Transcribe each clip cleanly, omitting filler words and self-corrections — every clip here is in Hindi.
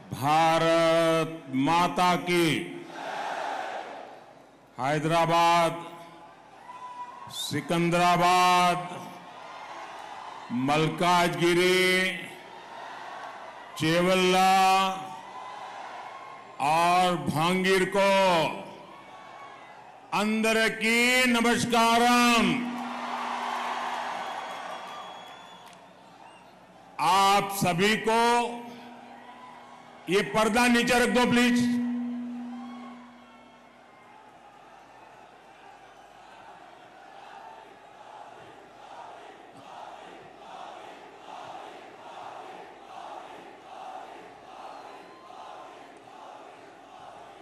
भारत माता की। हैदराबाद, सिकंदराबाद, मल्काजगिरी, चेवल्ला और भांगीर को अंदरकी नमस्कारम। आप सभी को ये पर्दा नीचे रख दो प्लीज।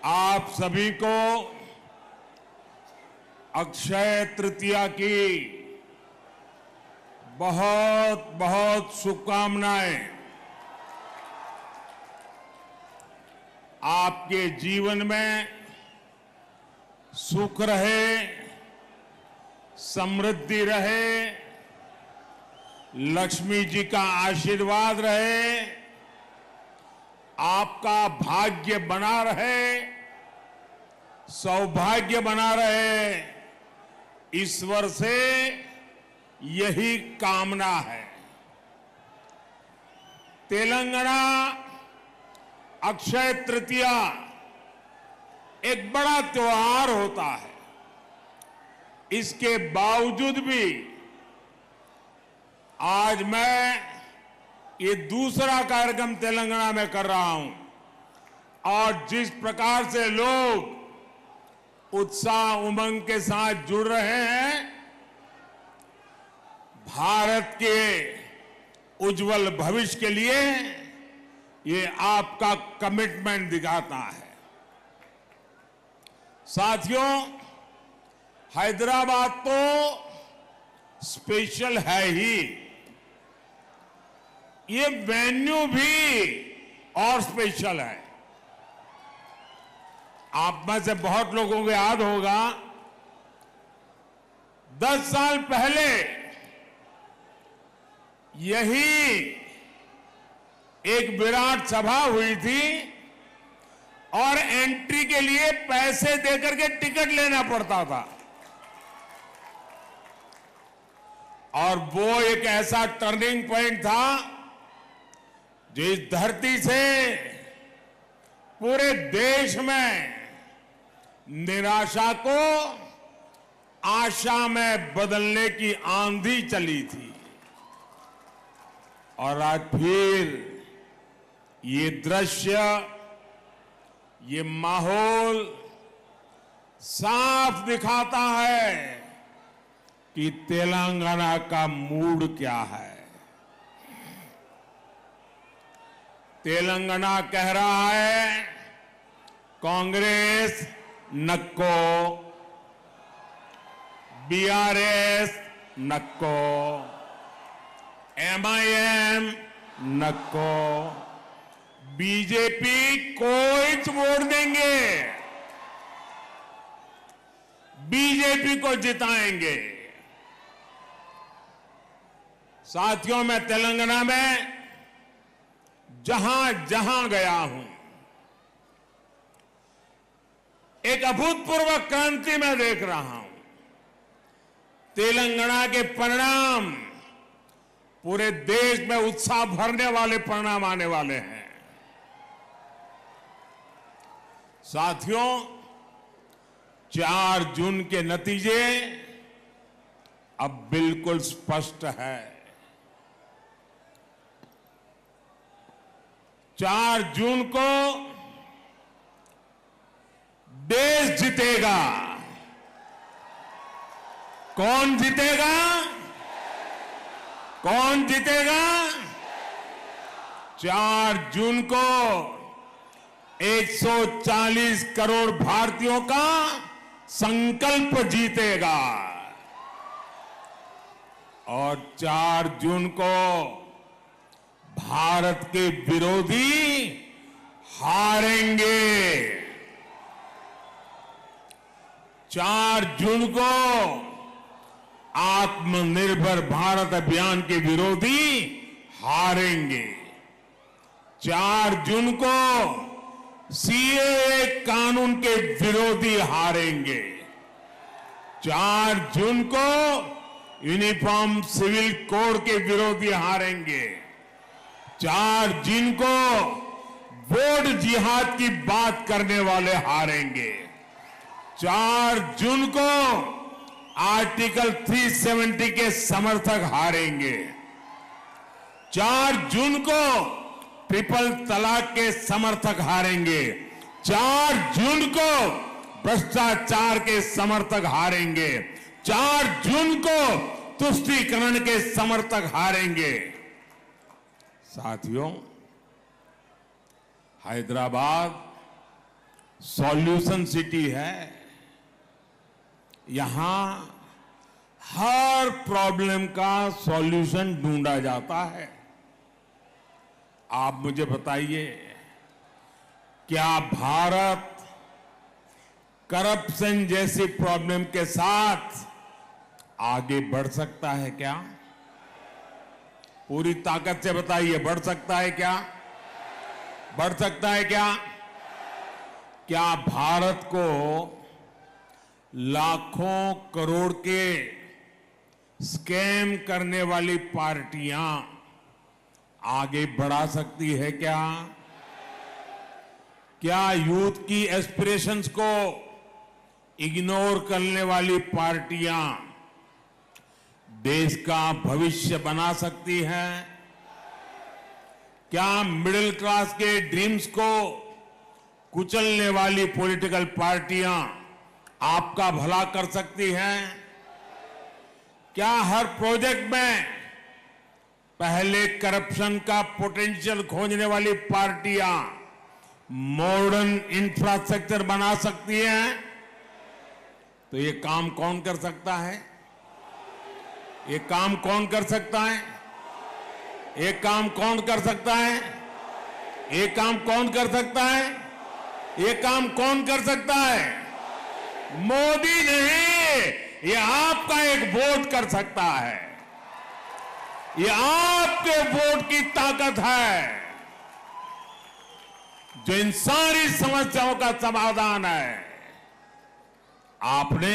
आप सभी को अक्षय तृतीया की बहुत बहुत शुभकामनाएं। आपके जीवन में सुख रहे, समृद्धि रहे, लक्ष्मी जी का आशीर्वाद रहे, आपका भाग्य बना रहे, सौभाग्य बना रहे, ईश्वर से यही कामना है। तेलंगाना अक्षय तृतीया एक बड़ा त्योहार होता है। इसके बावजूद भी आज मैं ये दूसरा कार्यक्रम तेलंगाना में कर रहा हूं और जिस प्रकार से लोग उत्साह उमंग के साथ जुड़ रहे हैं, भारत के उज्जवल भविष्य के लिए ये आपका कमिटमेंट दिखाता है। साथियों, हैदराबाद तो स्पेशल है ही, ये वेन्यू भी और स्पेशल है। आप में से बहुत लोगों को याद होगा 10 साल पहले यही एक विराट सभा हुई थी और एंट्री के लिए पैसे देकर के टिकट लेना पड़ता था। और वो एक ऐसा टर्निंग पॉइंट था जो इस धरती से पूरे देश में निराशा को आशा में बदलने की आंधी चली थी। और आज फिर ये दृश्य, ये माहौल साफ दिखाता है कि तेलंगाना का मूड क्या है। तेलंगाना कह रहा है कांग्रेस नक्को, बीआरएस नक्को, एमआईएम नक्को, बीजेपी कोई वोट देंगे, बीजेपी को जिताएंगे। साथियों, मैं तेलंगाना में जहां जहां गया हूं, एक अभूतपूर्व क्रांति मैं देख रहा हूं। तेलंगाना के परिणाम पूरे देश में उत्साह भरने वाले परिणाम आने वाले हैं। साथियों, 4 जून के नतीजे अब बिल्कुल स्पष्ट है। 4 जून को देश जीतेगा। कौन जीतेगा? कौन जीतेगा? 4 जून को 140 करोड़ भारतीयों का संकल्प जीतेगा और 4 जून को भारत के विरोधी हारेंगे। 4 जून को आत्मनिर्भर भारत अभियान के विरोधी हारेंगे। 4 जून को सीएए कानून के विरोधी हारेंगे। 4 जून को यूनिफॉर्म सिविल कोड के विरोधी हारेंगे। 4 जून को वोट जिहाद की बात करने वाले हारेंगे। 4 जून को आर्टिकल 370 के समर्थक हारेंगे। 4 जून को ट्रिपल तलाक के समर्थक हारेंगे। 4 जून को भ्रष्टाचार के समर्थक हारेंगे। 4 जून को तुष्टीकरण के समर्थक हारेंगे। साथियों, हैदराबाद सॉल्यूशन सिटी है। यहां हर प्रॉब्लम का सॉल्यूशन ढूंढा जाता है। आप मुझे बताइए, क्या भारत करप्शन जैसी प्रॉब्लम के साथ आगे बढ़ सकता है क्या? पूरी ताकत से बताइए, बढ़ सकता है क्या? बढ़ सकता है क्या? क्या भारत को लाखों करोड़ के स्कैम करने वाली पार्टियां आगे बढ़ा सकती है क्या? क्या यूथ की एस्पिरेशंस को इग्नोर करने वाली पार्टियां देश का भविष्य बना सकती हैं? क्या मिडिल क्लास के ड्रीम्स को कुचलने वाली पॉलिटिकल पार्टियां आपका भला कर सकती हैं? क्या हर प्रोजेक्ट में पहले करप्शन का पोटेंशियल खोजने वाली पार्टियां मॉडर्न इंफ्रास्ट्रक्चर बना सकती हैं? तो ये काम कौन कर सकता है? ये काम कौन कर सकता है? ये काम कौन कर सकता है? ये काम कौन कर सकता है? ये काम कौन कर सकता है? मोदी नहीं, ये आपका एक वोट कर सकता है। ये आपके वोट की ताकत है जो इन सारी समस्याओं का समाधान है। आपने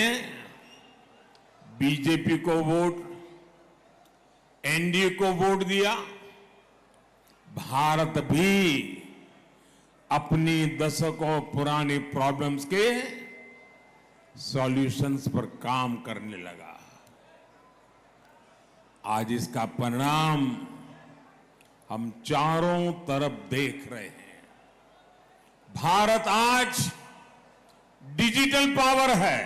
बीजेपी को वोट, एनडीए को वोट दिया। भारत भी अपनी दशकों पुरानी प्रॉब्लम्स के सॉल्यूशंस पर काम करने लगा। आज इसका परिणाम हम चारों तरफ देख रहे हैं। भारत आज डिजिटल पावर है।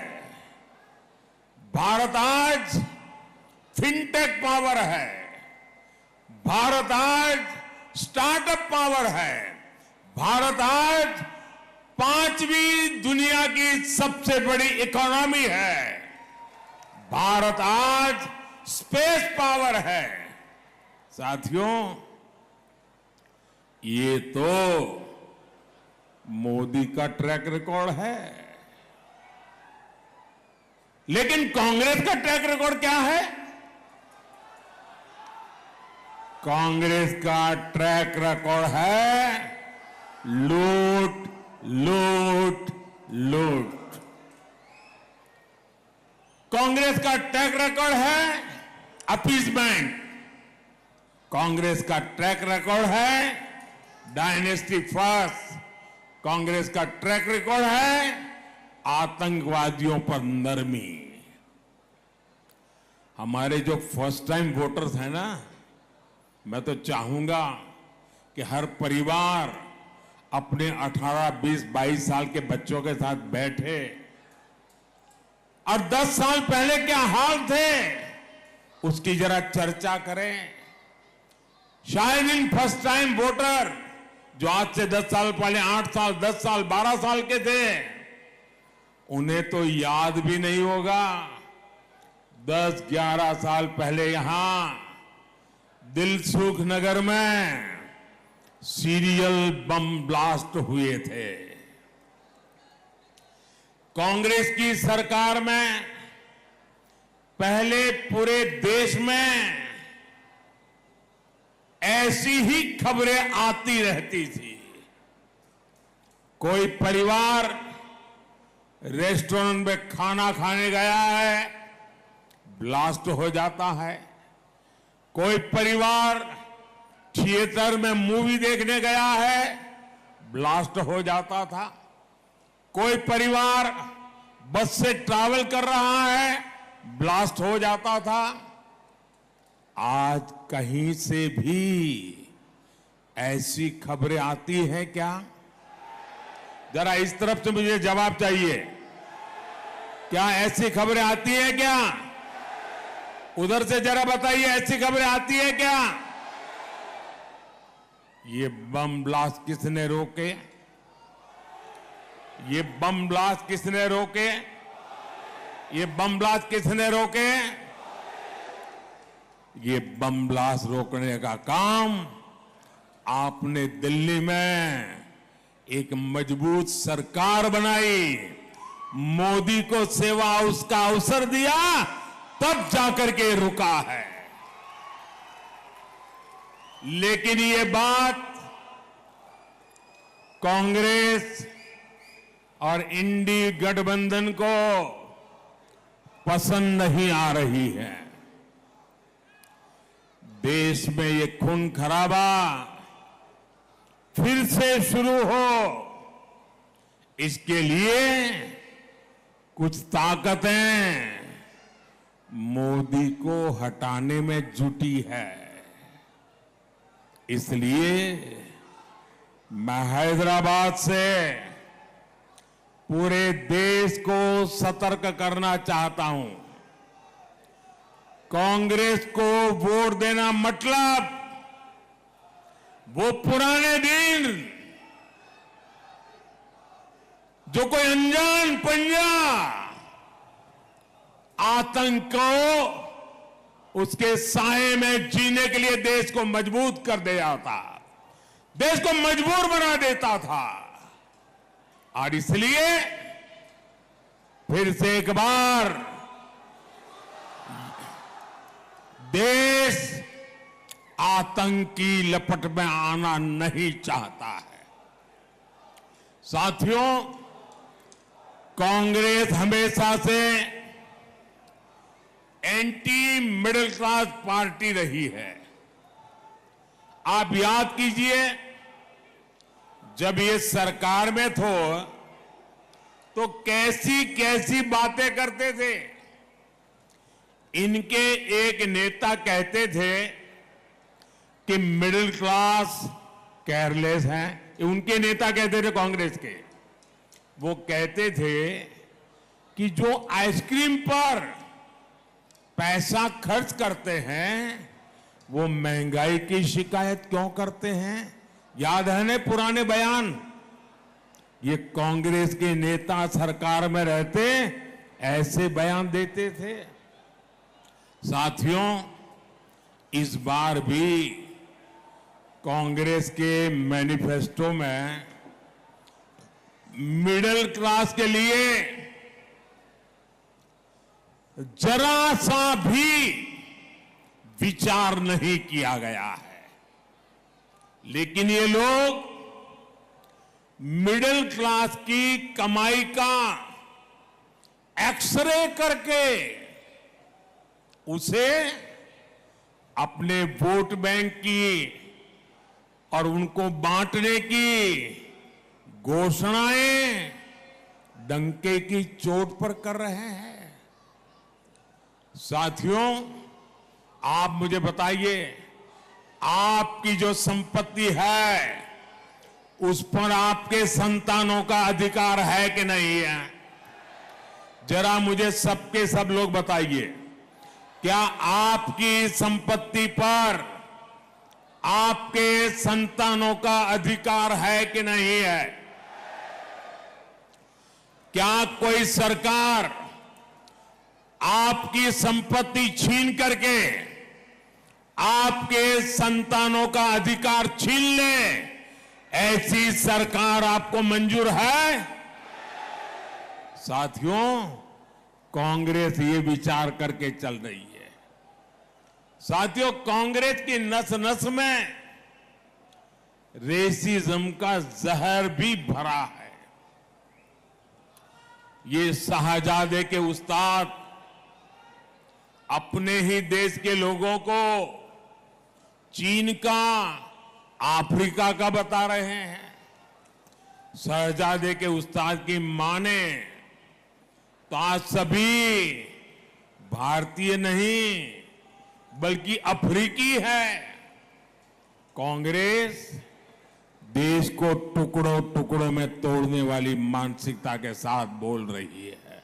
भारत आज फिनटेक पावर है। भारत आज स्टार्टअप पावर है। भारत आज 5वीं दुनिया की सबसे बड़ी इकोनॉमी है। भारत आज स्पेस पावर है। साथियों, ये तो मोदी का ट्रैक रिकॉर्ड है। लेकिन कांग्रेस का ट्रैक रिकॉर्ड क्या है? कांग्रेस का ट्रैक रिकॉर्ड है लूट, लूट, लूट। कांग्रेस का ट्रैक रिकॉर्ड है अपीसमेंट। कांग्रेस का ट्रैक रिकॉर्ड है डायनेस्टी फर्स्ट। कांग्रेस का ट्रैक रिकॉर्ड है आतंकवादियों पर नरमी। हमारे जो फर्स्ट टाइम वोटर्स हैं ना, मैं तो चाहूंगा कि हर परिवार अपने 18, 20, 22 साल के बच्चों के साथ बैठे और 10 साल पहले क्या हाल थे उसकी जरा चर्चा करें। शायद इन फर्स्ट टाइम वोटर जो आज से 10 साल पहले 8 साल, 10 साल, 12 साल के थे, उन्हें तो याद भी नहीं होगा 10, 11 साल पहले यहां दिलसुख नगर में सीरियल बम ब्लास्ट हुए थे। कांग्रेस की सरकार में पहले पूरे देश में ऐसी ही खबरें आती रहती थी। कोई परिवार रेस्टोरेंट में खाना खाने गया है, ब्लास्ट हो जाता है। कोई परिवार थिएटर में मूवी देखने गया है, ब्लास्ट हो जाता था। कोई परिवार बस से ट्रैवल कर रहा है, ब्लास्ट हो जाता था। आज कहीं से भी ऐसी खबरें आती हैं क्या? जरा इस तरफ से मुझे जवाब चाहिए। क्या ऐसी खबरें आती हैं क्या? उधर से जरा बताइए, ऐसी खबरें आती है क्या? ये बम ब्लास्ट किसने रोके? ये बम ब्लास्ट किसने रोके? ये बम ब्लास्ट किसने रोके? ये बम ब्लास्ट रोकने का काम आपने दिल्ली में एक मजबूत सरकार बनाई, मोदी को सेवा उसका अवसर दिया, तब जाकर के रुका है। लेकिन ये बात कांग्रेस और इंडी गठबंधन को पसंद नहीं आ रही है। देश में ये खून खराबा फिर से शुरू हो, इसके लिए कुछ ताकतें मोदी को हटाने में जुटी है। इसलिए मैं हैदराबाद से पूरे देश को सतर्क करना चाहता हूं। कांग्रेस को वोट देना मतलब वो पुराने दिन जो कोई अनजान पंजा आतंक को उसके साए में जीने के लिए देश को मजबूत कर दिया था, देश को मजबूर बना देता था। और इसलिए फिर से एक बार देश आतंक की लपट में आना नहीं चाहता है। साथियों, कांग्रेस हमेशा से एंटी मिडिल क्लास पार्टी रही है। आप याद कीजिए, जब ये सरकार में तो कैसी कैसी बातें करते थे। इनके एक नेता कहते थे कि मिडिल क्लास केयरलेस हैं। उनके नेता कहते थे कांग्रेस के, वो कहते थे कि जो आइसक्रीम पर पैसा खर्च करते हैं वो महंगाई की शिकायत क्यों करते हैं? याद है ना पुराने बयान? ये कांग्रेस के नेता सरकार में रहते ऐसे बयान देते थे। साथियों, इस बार भी कांग्रेस के मैनिफेस्टो में मिडिल क्लास के लिए जरा सा भी विचार नहीं किया गया है। लेकिन ये लोग मिडिल क्लास की कमाई का एक्सरे करके उसे अपने वोट बैंक की और उनको बांटने की घोषणाएं डंके की चोट पर कर रहे हैं। साथियों, आप मुझे बताइए, आपकी जो संपत्ति है उस पर आपके संतानों का अधिकार है कि नहीं है? जरा मुझे सबके सब लोग बताइए, क्या आपकी संपत्ति पर आपके संतानों का अधिकार है कि नहीं है? क्या कोई सरकार आपकी संपत्ति छीन करके आपके संतानों का अधिकार छीन ले, ऐसी सरकार आपको मंजूर है? साथियों, कांग्रेस ये विचार करके चल रही है। साथियों, कांग्रेस की नस नस में रेसिज्म का जहर भी भरा है। ये शाहजादे के उस्ताद अपने ही देश के लोगों को चीन का, अफ्रीका का बता रहे हैं। शहजादे के उस्ताद की माने तो आज सभी भारतीय नहीं बल्कि अफ्रीकी है। कांग्रेस देश को टुकड़ों टुकड़ों में तोड़ने वाली मानसिकता के साथ बोल रही है।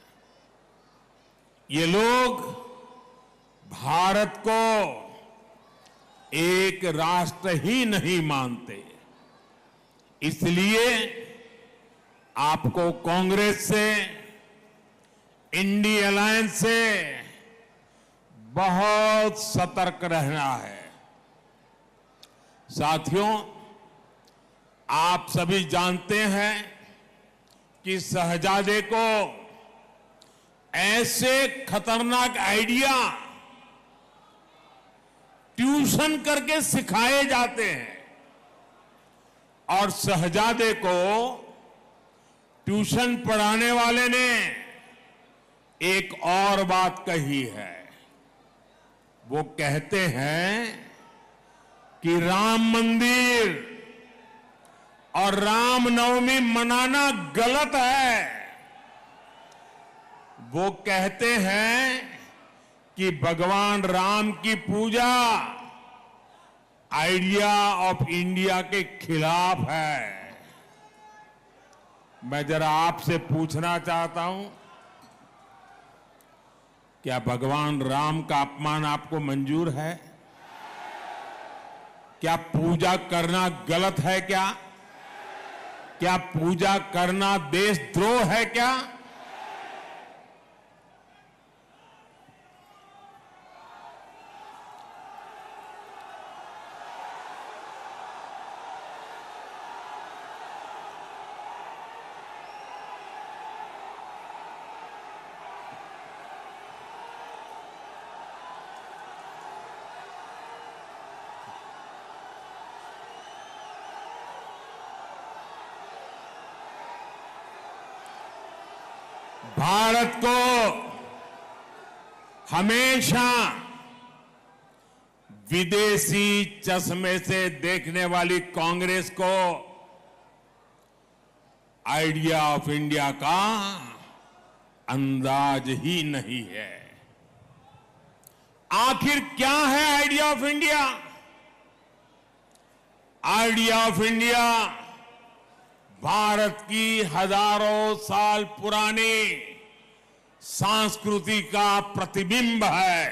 ये लोग भारत को एक राष्ट्र ही नहीं मानते, इसलिए आपको कांग्रेस से, इंडी अलायंस से बहुत सतर्क रहना है। साथियों, आप सभी जानते हैं कि शहजादे को ऐसे खतरनाक आइडिया ट्यूशन करके सिखाए जाते हैं और शहजादे को ट्यूशन पढ़ाने वाले ने एक और बात कही है। वो कहते हैं कि राम मंदिर और रामनवमी मनाना गलत है। वो कहते हैं कि भगवान राम की पूजा आइडिया ऑफ इंडिया के खिलाफ है। मैं जरा आपसे पूछना चाहता हूं, क्या भगवान राम का अपमान आपको मंजूर है? क्या पूजा करना गलत है? क्या पूजा करना देशद्रोह है? क्या भारत को हमेशा विदेशी चश्मे से देखने वाली कांग्रेस को आइडिया ऑफ इंडिया का अंदाज ही नहीं है। आखिर क्या है idea of India? Idea of India Bharat की हजारों साल पुरानी संस्कृति का प्रतिबिंब है।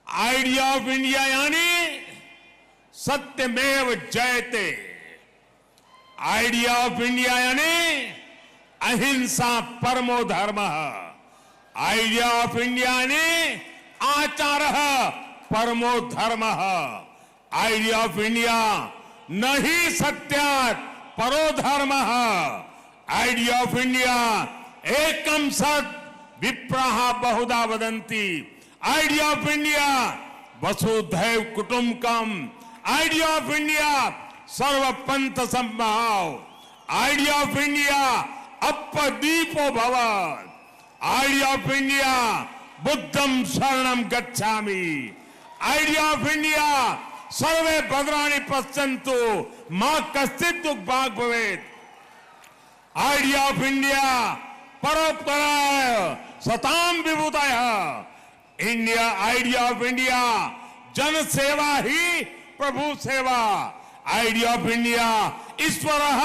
आइडिया ऑफ इंडिया यानी सत्यमेव जयते। आइडिया ऑफ इंडिया यानी अहिंसा परमो धर्मः। आइडिया ऑफ इंडिया यानी आचारः परमो धर्मः। आइडिया ऑफ इंडिया न ही सत्यात् परो धर्मः। आइडिया ऑफ इंडिया एकम सत् विप्रः बहुधा वदन्ति। आइडिया ऑफ इंडिया वसुधैव कुटुंबकम। आइडिया ऑफ इंडिया सर्वपंथ समभाव। आइडिया ऑफ इंडिया अपदीपो भव। आइडिया ऑफ इंडिया बुद्धम शरणम गच्छामि। आइडिया ऑफ इंडिया सर्वे भद्राणि पश्यन्तु मां कश्चित् दुःख भाग् भवेत्। आइडिया ऑफ इंडिया परोपकाराय सताम विभूतयः। इंडिया आइडिया ऑफ इंडिया जन सेवा ही प्रभु सेवा। आइडिया ऑफ इंडिया ईश्वरः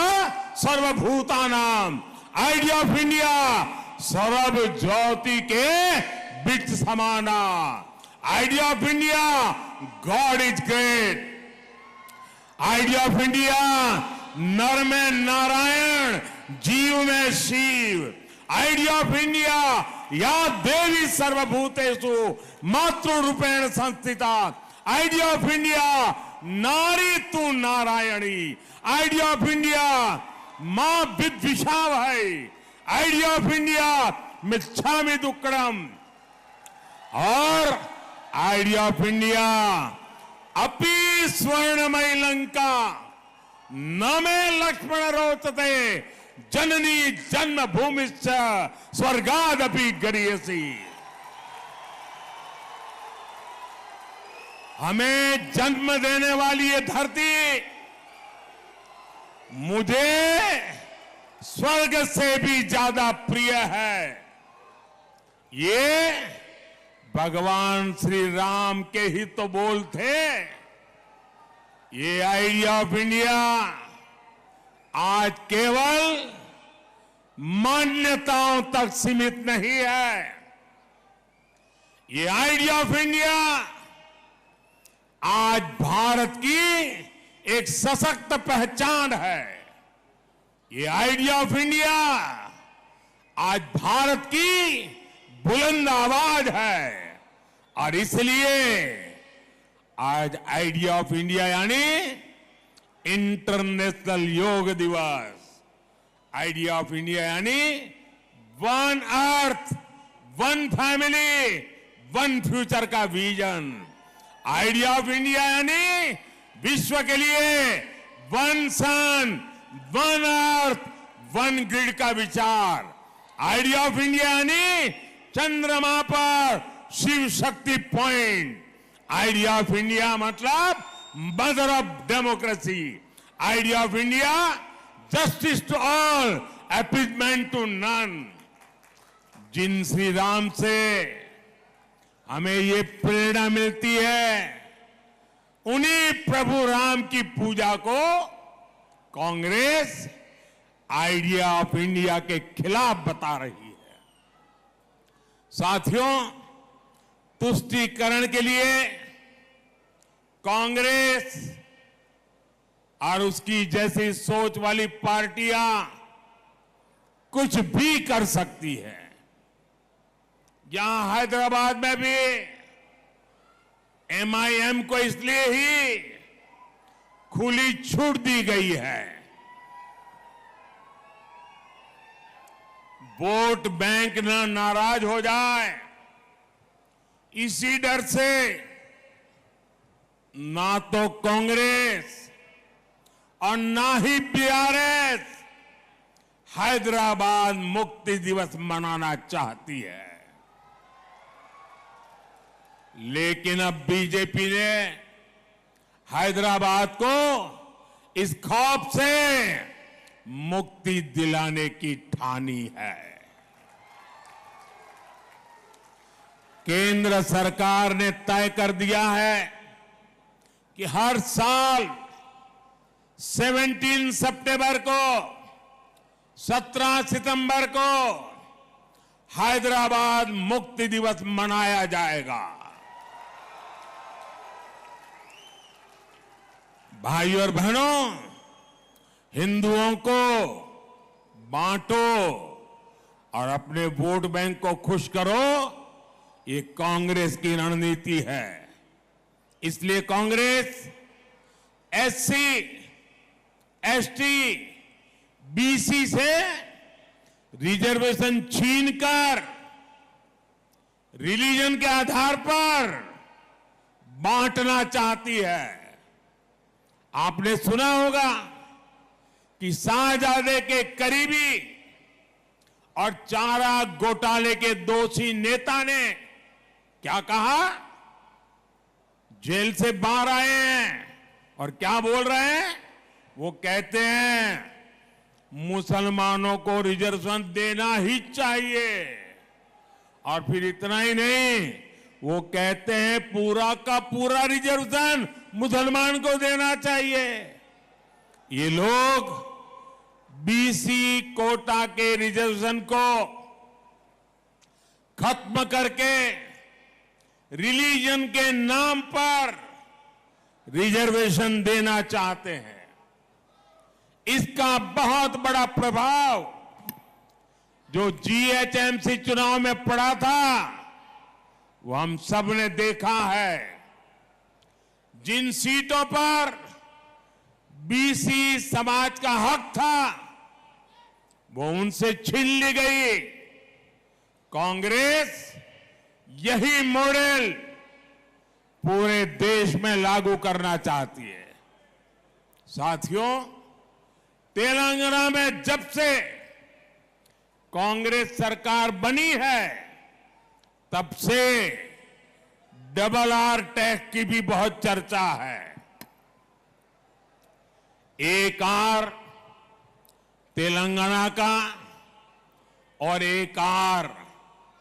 सर्वभूतानां। आइडिया ऑफ इंडिया सर्व ज्योति के बीच समाना। Idea of India God is great. Idea of India नर में नारायण, जीव में शिव। आइडिया ऑफ इंडिया या देवी सर्वभूतेषु मातृरूपेण संस्थिता। आइडिया ऑफ इंडिया नारी तू नारायणी। आइडिया ऑफ इंडिया मां विद्विषाव है। आइडिया ऑफ इंडिया मिच्छामि दुक्कडम। और आइडिया ऑफ इंडिया अपि स्वर्णमय लंका न मे लक्ष्मण रोचते जननी जन्मभूमिश्च स्वर्गादपि गरीयसी। हमें जन्म देने वाली ये धरती मुझे स्वर्ग से भी ज्यादा प्रिय है। ये भगवान श्री राम के ही तो बोल थे। ये आइडिया ऑफ इंडिया आज केवल मान्यताओं तक सीमित नहीं है। ये आइडिया ऑफ इंडिया आज भारत की एक सशक्त पहचान है। ये आइडिया ऑफ इंडिया आज भारत की बुलंद आवाज है। और इसलिए आज आइडिया ऑफ इंडिया यानी इंटरनेशनल योग दिवस, आइडिया ऑफ इंडिया यानी one earth, one family, one future का विजन। आइडिया ऑफ इंडिया यानी विश्व के लिए वन सन, वन अर्थ, वन ग्रिड का विचार। आइडिया ऑफ इंडिया यानी चंद्रमा पर Shiv Shakti point. Idea of India मतलब mother of democracy. Idea of India justice to all, appeasement to none. जिन श्री राम से हमें ये प्रेरणा मिलती है, उन्हीं प्रभु राम की पूजा को कांग्रेस आइडिया ऑफ इंडिया के खिलाफ बता रही है। साथियों, तुष्टीकरण के लिए कांग्रेस और उसकी जैसी सोच वाली पार्टियां कुछ भी कर सकती है। यहां हैदराबाद में भी एमआईएम को इसलिए ही खुली छूट दी गई है, वोट बैंक न नाराज हो जाए, इसी डर से ना तो कांग्रेस और ना ही बीआरएस हैदराबाद मुक्ति दिवस मनाना चाहती है। लेकिन अब बीजेपी ने हैदराबाद को इस खौफ से मुक्ति दिलाने की ठानी है। केंद्र सरकार ने तय कर दिया है कि हर साल 17 सितंबर को, 17 सितंबर को हैदराबाद मुक्ति दिवस मनाया जाएगा। भाइयों और बहनों, हिंदुओं को बांटो और अपने वोट बैंक को खुश करो, ये कांग्रेस की रणनीति है। इसलिए कांग्रेस एससी, एसटी, बीसी से रिजर्वेशन छीनकर रिलीजन के आधार पर बांटना चाहती है। आपने सुना होगा कि शाहजादे के करीबी और चारा घोटाले के दोषी नेता ने क्या कहा? जेल से बाहर आए हैं और क्या बोल रहे हैं? वो कहते हैं मुसलमानों को रिजर्वेशन देना ही चाहिए। और फिर इतना ही नहीं, वो कहते हैं पूरा का पूरा रिजर्वेशन मुसलमान को देना चाहिए। ये लोग बीसी कोटा के रिजर्वेशन को खत्म करके रिलीजन के नाम पर रिजर्वेशन देना चाहते हैं। इसका बहुत बड़ा प्रभाव जो जीएचएमसी चुनाव में पड़ा था, वो हम सब ने देखा है। जिन सीटों पर बीसी समाज का हक था, वो उनसे छीन ली गई। कांग्रेस यही मॉडल पूरे देश में लागू करना चाहती है। साथियों, तेलंगाना में जब से कांग्रेस सरकार बनी है तब से डबल आर टैक्स की भी बहुत चर्चा है। एक आर तेलंगाना का और एक आर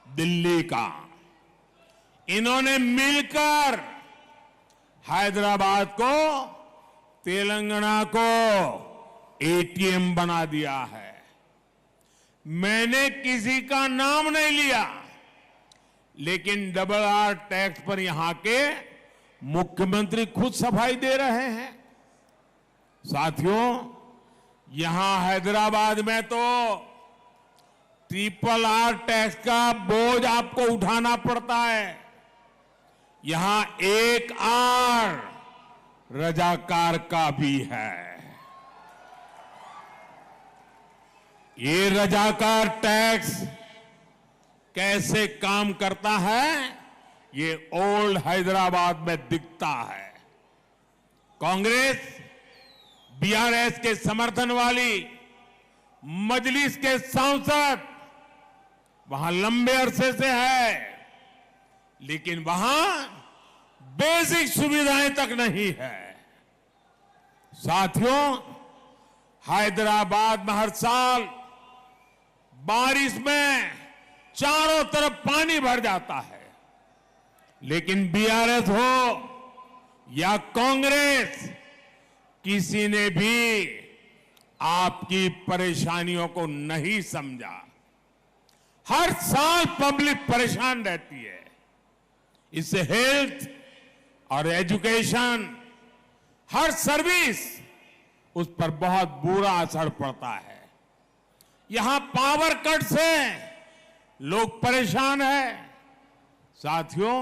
दिल्ली का, इन्होंने मिलकर हैदराबाद को, तेलंगाना को एटीएम बना दिया है। मैंने किसी का नाम नहीं लिया, लेकिन डबल आर टैक्स पर यहां के मुख्यमंत्री खुद सफाई दे रहे हैं। साथियों, यहां हैदराबाद में तो ट्रिपल आर टैक्स का बोझ आपको उठाना पड़ता है। यहां एक आर रजाकार का भी है। ये रजाकार टैक्स कैसे काम करता है, ये ओल्ड हैदराबाद में दिखता है। कांग्रेस बीआरएस के समर्थन वाली मजलिस के सांसद वहां लंबे अरसे से है, लेकिन वहां बेसिक सुविधाएं तक नहीं है। साथियों, हैदराबाद में हर साल बारिश में चारों तरफ पानी भर जाता है, लेकिन बीआरएस हो या कांग्रेस, किसी ने भी आपकी परेशानियों को नहीं समझा। हर साल पब्लिक परेशान रहती है। इससे हेल्थ और एजुकेशन, हर सर्विस, उस पर बहुत बुरा असर पड़ता है। यहां पावर कट से लोग परेशान हैं। साथियों,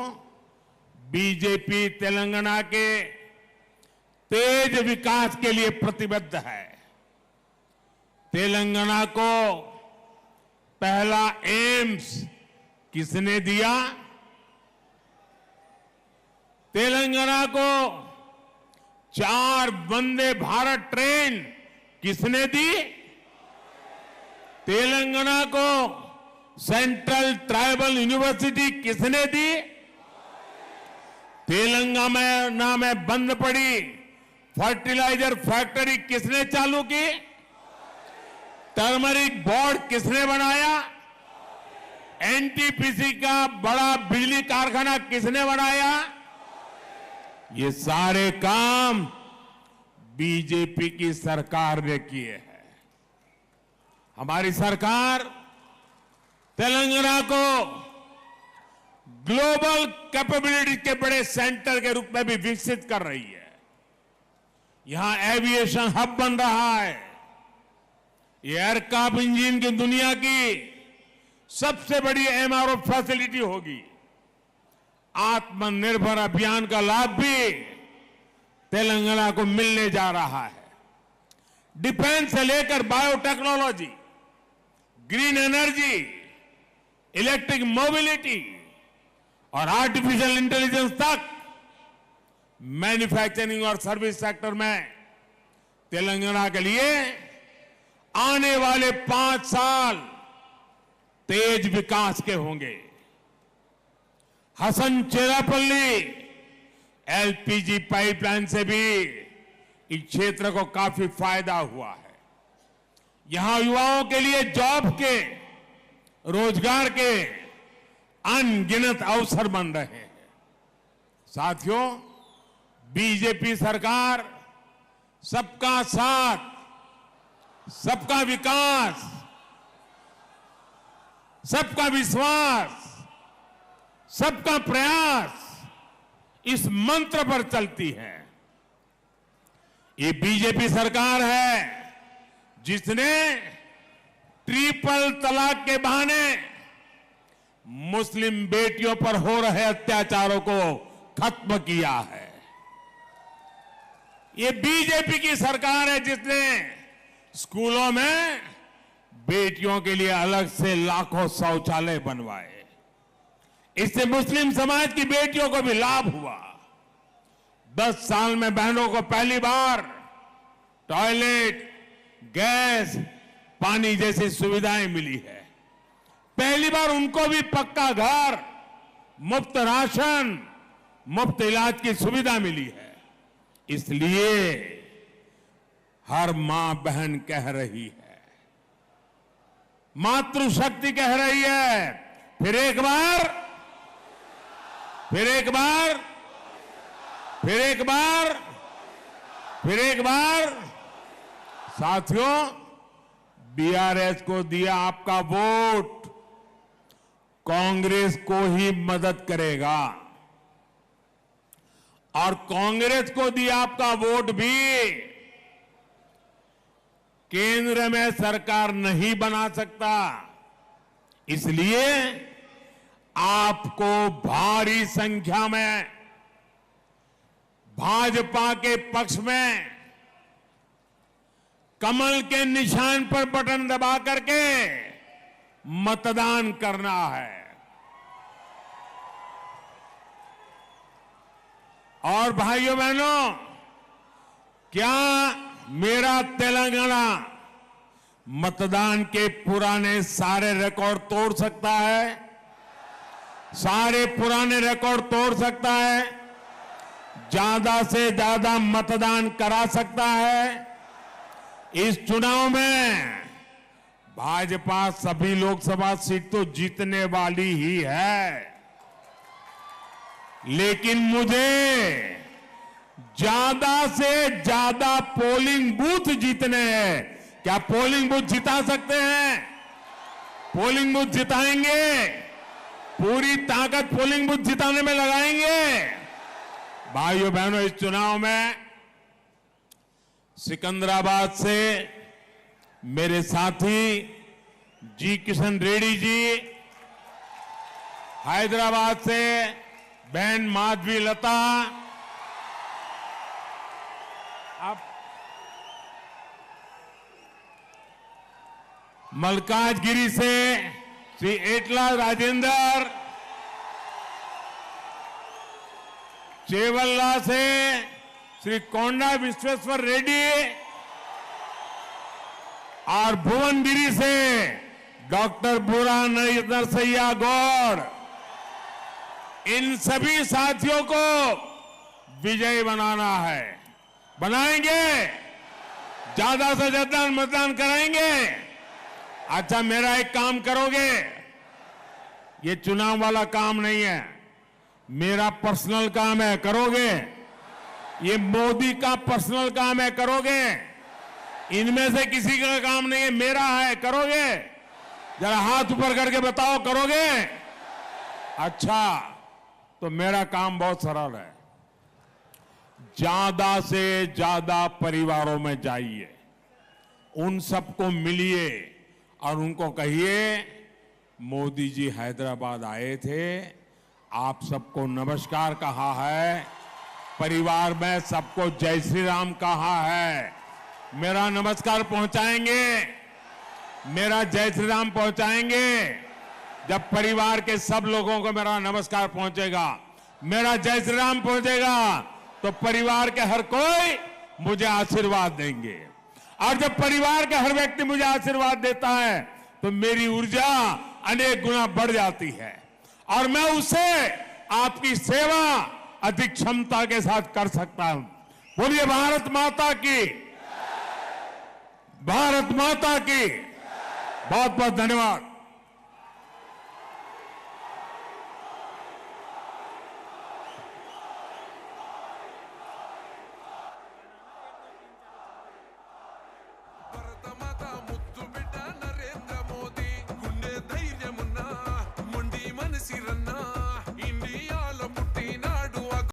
बीजेपी तेलंगाना के तेज विकास के लिए प्रतिबद्ध है। तेलंगाना को पहला एम्स किसने दिया? तेलंगाना को 4 वंदे भारत ट्रेन किसने दी? तेलंगाना को सेंट्रल ट्राइबल यूनिवर्सिटी किसने दी? तेलंगाना में बंद पड़ी फर्टिलाइजर फैक्ट्री किसने चालू की? टर्मरिक बोर्ड किसने बनाया? एनटीपीसी का बड़ा बिजली कारखाना किसने बनाया? ये सारे काम बीजेपी की सरकार ने किए हैं। हमारी सरकार तेलंगाना को ग्लोबल कैपेबिलिटी के बड़े सेंटर के रूप में भी विकसित कर रही है। यहां एविएशन हब बन रहा है। एयरक्राफ्ट इंजन की दुनिया की सबसे बड़ी एमआरओ फैसिलिटी होगी। आत्मनिर्भर अभियान का लाभ भी तेलंगाना को मिलने जा रहा है। डिफेंस से लेकर biotechnology, green energy, electric mobility और आर्टिफिशियल इंटेलिजेंस तक मैन्युफैक्चरिंग और सर्विस सेक्टर में तेलंगाना के लिए आने वाले 5 साल तेज विकास के होंगे। हसन चेरापल्ली एलपीजी पाइपलाइन से भी इस क्षेत्र को काफी फायदा हुआ है। यहां युवाओं के लिए जॉब के, रोजगार के अनगिनत अवसर बन रहे हैं। साथियों, बीजेपी सरकार सबका साथ, सबका विकास, सबका विश्वास, सबका प्रयास, इस मंत्र पर चलती है। ये बीजेपी सरकार है जिसने ट्रिपल तलाक के बहाने मुस्लिम बेटियों पर हो रहे अत्याचारों को खत्म किया है। ये बीजेपी की सरकार है जिसने स्कूलों में बेटियों के लिए अलग से लाखों शौचालय बनवाए। इससे मुस्लिम समाज की बेटियों को भी लाभ हुआ। 10 साल में बहनों को पहली बार टॉयलेट, गैस, पानी जैसी सुविधाएं मिली है। पहली बार उनको भी पक्का घर, मुफ्त राशन, मुफ्त इलाज की सुविधा मिली है। इसलिए हर मां बहन कह रही है, मातृशक्ति कह रही है, फिर एक बार, फिर एक बार, फिर एक बार, फिर एक बार। साथियों, बीआरएस को दिया आपका वोट कांग्रेस को ही मदद करेगा, और कांग्रेस को दिया आपका वोट भी केंद्र में सरकार नहीं बना सकता। इसलिए आपको भारी संख्या में भाजपा के पक्ष में कमल के निशान पर बटन दबा करके मतदान करना है। और भाइयों बहनों, क्या मेरा तेलंगाना मतदान के पुराने सारे रिकॉर्ड तोड़ सकता है? सारे पुराने रिकॉर्ड तोड़ सकता है? ज्यादा से ज्यादा मतदान करा सकता है? इस चुनाव में भाजपा सभी लोकसभा सीट तो जीतने वाली ही है, लेकिन मुझे ज्यादा से ज्यादा पोलिंग बूथ जीतने हैं। क्या पोलिंग बूथ जिता सकते हैं? पोलिंग बूथ जिताएंगे, पूरी ताकत पोलिंग बूथ जिताने में लगाएंगे। भाइयों बहनों, इस चुनाव में सिकंदराबाद से मेरे साथी जी किशन रेड्डी जी, हैदराबाद से बहन माधवी लता, अब मलकाजगिरी से श्री एटला राजेंद्र, चेवल्ला से श्री कोंडा विश्वेश्वर रेड्डी और भुवनगिरी से डॉक्टर बुरा नरसैया गौड़, इन सभी साथियों को विजयी बनाना है। बनाएंगे, ज्यादा से ज्यादा मतदान कराएंगे। अच्छा, मेरा एक काम करोगे? ये चुनाव वाला काम नहीं है, मेरा पर्सनल काम है, करोगे? ये मोदी का पर्सनल काम है, करोगे? इनमें से किसी का काम नहीं है, मेरा है, करोगे? जरा हाथ ऊपर करके बताओ, करोगे? अच्छा, तो मेरा काम बहुत सरल है। ज्यादा से ज्यादा परिवारों में जाइए, उन सबको मिलिए और उनको कहिए, मोदी जी हैदराबाद आए थे, आप सबको नमस्कार कहा है, परिवार में सबको जय श्री राम कहा है। मेरा नमस्कार पहुंचाएंगे, मेरा जय श्री राम पहुंचाएंगे। जब परिवार के सब लोगों को मेरा नमस्कार पहुंचेगा, मेरा जय श्री राम पहुंचेगा, तो परिवार के हर कोई मुझे आशीर्वाद देंगे। और जब परिवार का हर व्यक्ति मुझे आशीर्वाद देता है, तो मेरी ऊर्जा अनेक गुना बढ़ जाती है और मैं उसे आपकी सेवा अधिक क्षमता के साथ कर सकता हूं। बोलिए भारत माता की, भारत माता की। बहुत बहुत धन्यवाद।